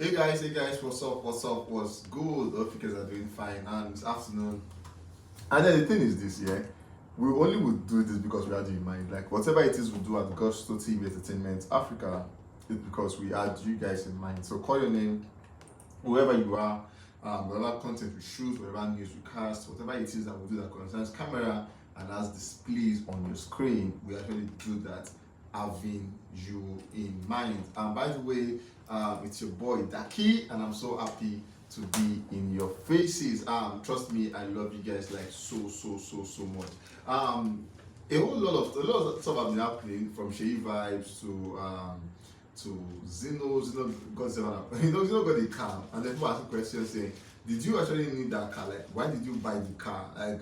Hey guys, what's up? What's up? What's good? Hope you guys are doing fine. And it's afternoon. And then the thing is this, yeah, we only would do this because we had you in mind. Like whatever it is we do at Gusto TV Entertainment Africa, it's because we had you guys in mind. So call your name, whoever you are, whatever content we shoot, whatever news we cast, whatever it is that we do that concerns camera and has displays on your screen, we actually do that having you in mind. And by the way, it's your boy Daki, and I'm so happy to be in your faces. Trust me, I love you guys like so much. Um, a lot of stuff have been happening from Shea vibes to Zino got seven. Zino got a car, and then people asking questions saying, "Did you actually need that car? Like, why did you buy the car? Like,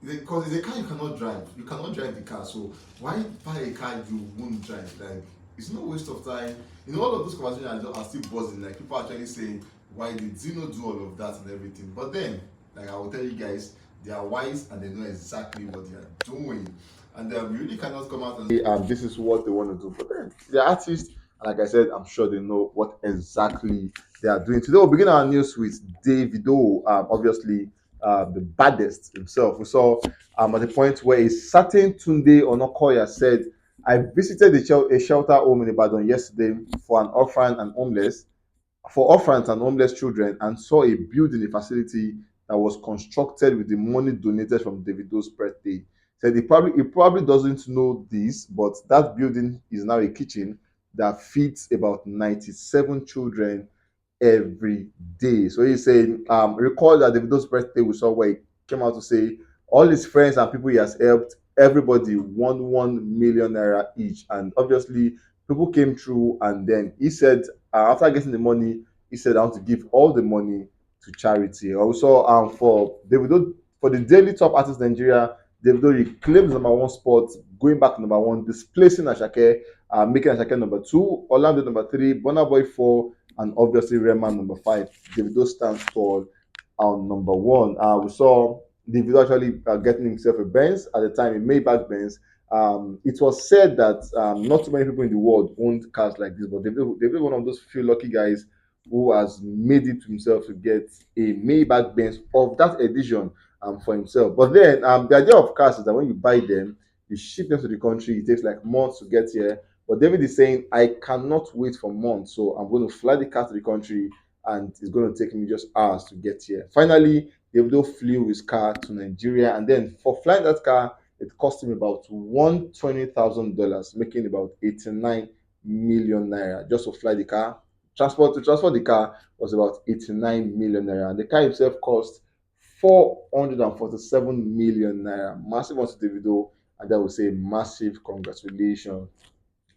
because it's a car you cannot drive. You cannot drive the car. So why buy a car you won't drive? Like, it's no waste of time. All of those conversations are still buzzing. Like, people are actually saying, why did Zino do all of that and everything? But then, like I will tell you guys, they are wise and they know exactly what they are doing. And you really cannot come out and say, this is what they want to do. But then, they're artists, and like I said, I'm sure they know what exactly they are doing. Today, we'll begin our news with Davido, obviously the baddest himself. We saw at the point where a certain Tunde Onokoya said, I visited a shelter home in Ibadan yesterday for an orphan and homeless for orphans and homeless children and saw a building, a facility that was constructed with the money donated from Davido's birthday. Said he probably doesn't know this, but that building is now a kitchen that feeds about 97 children every day. So he's saying, recall that Davido's birthday we saw where he came out to say all his friends and people he has helped, everybody won 1 million naira each. And obviously, people came through, and then he said, after getting the money, he said, I want to give all the money to charity. Also, for Davido, for the daily top artist in Nigeria, Davido reclaimed the number one spot, going back to number one, displacing Ashake, making Ashake number two, Orlando number three, Burna Boy four, and obviously Rema number five. Davido stands tall on number one. We saw Davido actually getting himself a Benz at the time, a Maybach Benz. It was said that not too many people in the world owned cars like this, but Davido one of those few lucky guys who has made it to himself to get a Maybach Benz of that edition for himself. But then the idea of cars is that when you buy them, you ship them to the country. It takes like months to get here, but David is saying, I cannot wait for months. So I'm going to fly the car to the country and it's going to take me just hours to get here. Finally, Davido flew his car to Nigeria. And then for flying that car, it cost him about $120,000, making about 89 million naira just to fly the car. To transfer the car was about 89 million naira. And the car itself cost 447 million naira. Massive one to Davido. And I would say massive congratulations.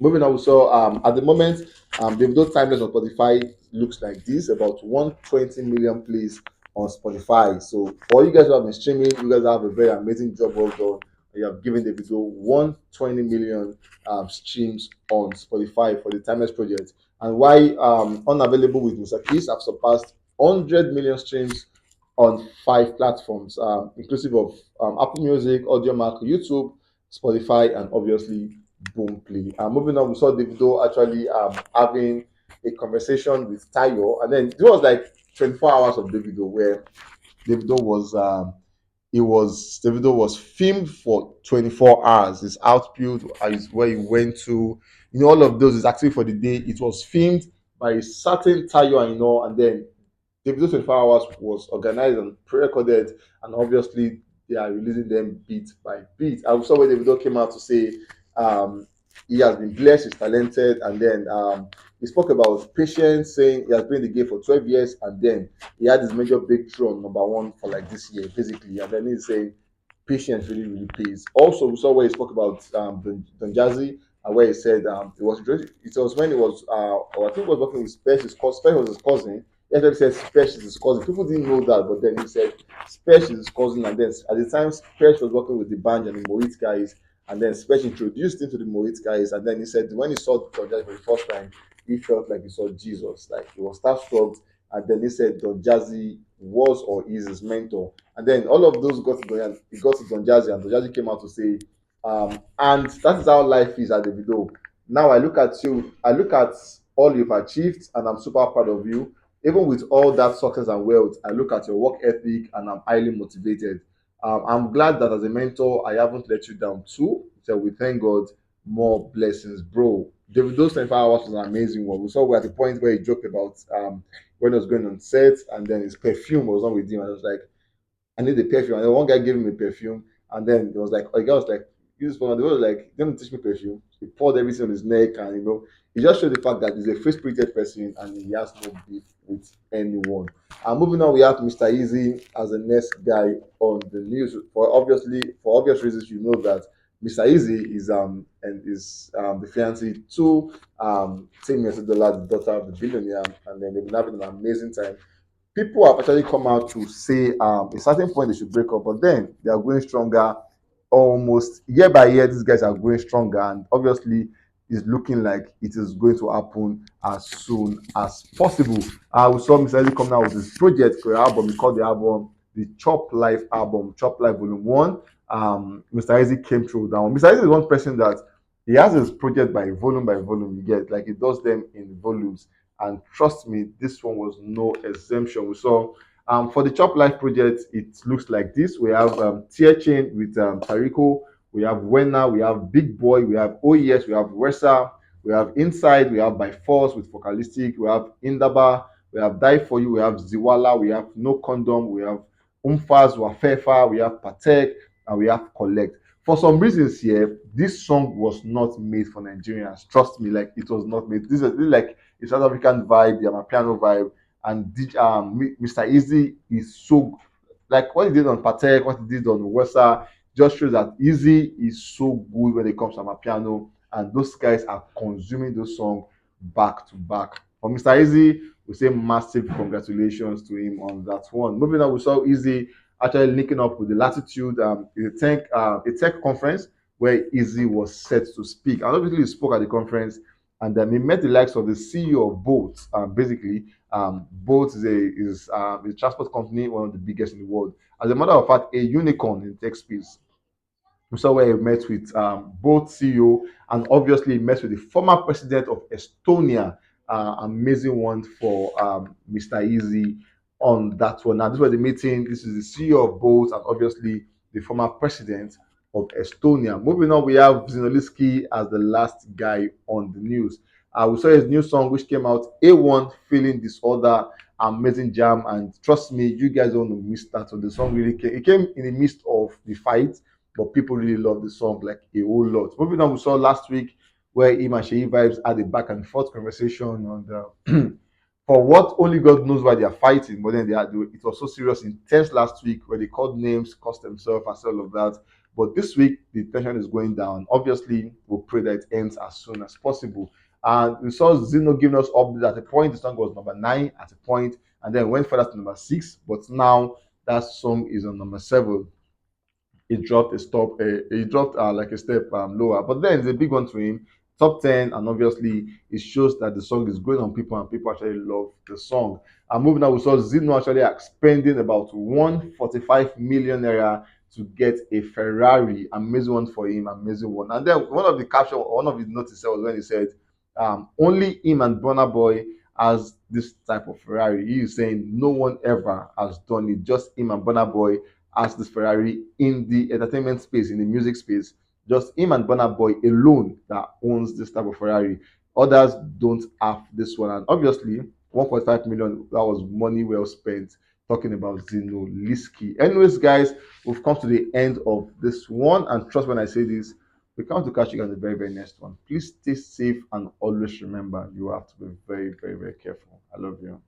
Moving on, so at the moment, Davido timeless on Spotify looks like this: about 120 million plays on Spotify. So for you guys who have been streaming, you guys have a very amazing job well done. You have given Davido 120 million streams on Spotify for the timeless project. And why unavailable with Mr. Keys have surpassed 100 million streams on 5 platforms, inclusive of Apple Music, AudioMac, YouTube, Spotify, and obviously Boomplay. Moving on, we saw Davido actually having a conversation with Tayo, and then it was like 24 hours of Davido where Davido was Davido was filmed for 24 hours. His outbuild is where he went to. All of those is actually for the day. It was filmed by a certain Tayo, and then Davido 24 Hours was organized and pre-recorded, and obviously they are releasing them beat by beat. I saw where Davido came out to say um, he has been blessed, he's talented, and then he spoke about patience, saying he has been in the game for 12 years, and then he had his major breakthrough on number one for like this year, basically, and then he's saying patience really pays. Also, we saw where he spoke about Don Jazzy, where he said it was when he was or I think he was working with Spesh. Spesh was his cousin. He actually said Spesh is his cousin. People didn't know that, but then he said Spesh is his cousin, and then at the time Spesh was working with the band and the Moit guys, and then Spesh introduced him to the Moit guys, and then he said when he saw Don Jazzy for the first time, he felt like he saw Jesus, like he was starstruck, and then he said Don Jazzy was or is his mentor. And then all of those got to Don Jazzy, and Don Jazzy came out to say, and that is how life is at the video. Now I look at you, I look at all you've achieved, and I'm super proud of you. Even with all that success and wealth, I look at your work ethic and I'm highly motivated. I'm glad that as a mentor, I haven't let you down too. So we thank God. More blessings, bro. Davido's 25 hours was an amazing one. We saw we're at the point where he joked about when he was going on set and then his perfume was on with him. And I was like, I need the perfume. And then one guy gave him a perfume, and then it was like, a guy was like, use one. They were like, don't teach me perfume. He poured everything on his neck, and he just showed the fact that he's a free spirited person and he has no beef with anyone. And moving on, we have Mr. Easy as the next guy on the news. For obvious reasons, you know that Mr. Easy is the fiancé to Tim Dollar, the daughter of the billionaire, and then they've been having an amazing time. People have actually come out to say a certain point they should break up, but then they are going stronger. Almost year by year, these guys are going stronger, and obviously, it's looking like it is going to happen as soon as possible. We saw Mr. Eddie coming out with this project for album. He called the album the Chop Life album, Chop Life Volume One. Mr. Isaac came through that one. Mr. Isaac is one person that he has his project by volume. You get like he does them in volumes, and trust me, this one was no exemption. We saw for the Chop Life project, it looks like this. We have Tear Chain with Tariko, we have Wena, we have Big Boy, we have Oh Yes, we have Wesa, we have Inside, we have By Force with Focalistic, we have Indaba, we have Die For You, we have Ziwala, we have No Condom, we have Umfaz, Wafefa, we have Patek, and we have Collect. For some reasons here, this song was not made for Nigerians. Trust me, like it was not made. This is like a South African vibe, the Amapiano vibe, and Mr. Easy is so like what he did on Patek, what he did on Wesa, just shows that Easy is so good when it comes to Amapiano, and those guys are consuming those songs back to back. For Mr. Easy, we say massive congratulations to him on that one. Moving on, we saw Easy actually linking up with the Latitude a tech conference where Easy was set to speak. And obviously, he spoke at the conference, and he met the likes of the CEO of Bolt. Basically, Bolt is a transport company, one of the biggest in the world. As a matter of fact, a unicorn in tech space. We saw where he met with both CEO and obviously he met with the former president of Estonia. Amazing one for Mr. Easy on that one. Now, this was the meeting. This is the CEO of both and obviously the former president of Estonia. Moving on, we have Zinoleesky as the last guy on the news. We saw his new song which came out, A1 Feeling Disorder, amazing jam. And trust me, you guys don't want to miss that. So the song really came, it came in the midst of the fight, but people really love the song like a whole lot. Moving on, we saw last week where him and Sheyi Vibes had a back and forth conversation on the for what only God knows why they are fighting, but then it was so serious, intense last week where they called names, cursed themselves, and all of that. But this week the tension is going down. Obviously, we'll pray that it ends as soon as possible. And we saw Zeno giving us updates at a point. The song was number 9 at a point, and then went further to number 6. But now that song is on number 7. He dropped like a step lower, but then it's a big one to him, top 10, and obviously it shows that the song is growing on people and people actually love the song. And moving on, we saw Zino actually spending about 145 million naira to get a Ferrari. Amazing one for him, amazing one. And then one of his notices was when he said only him and Burna Boy has this type of Ferrari. He is saying no one ever has done it, just him and Burna Boy as this Ferrari in the entertainment space, in the music space. Just him and Burna Boy alone that owns this type of Ferrari. Others don't have this one. And obviously, 1.5 million, that was money well spent talking about Zinoleesky. Anyways, guys, we've come to the end of this one. And trust when I say this, we come to catch you on the very, very next one. Please stay safe and always remember you have to be very, very, very careful. I love you.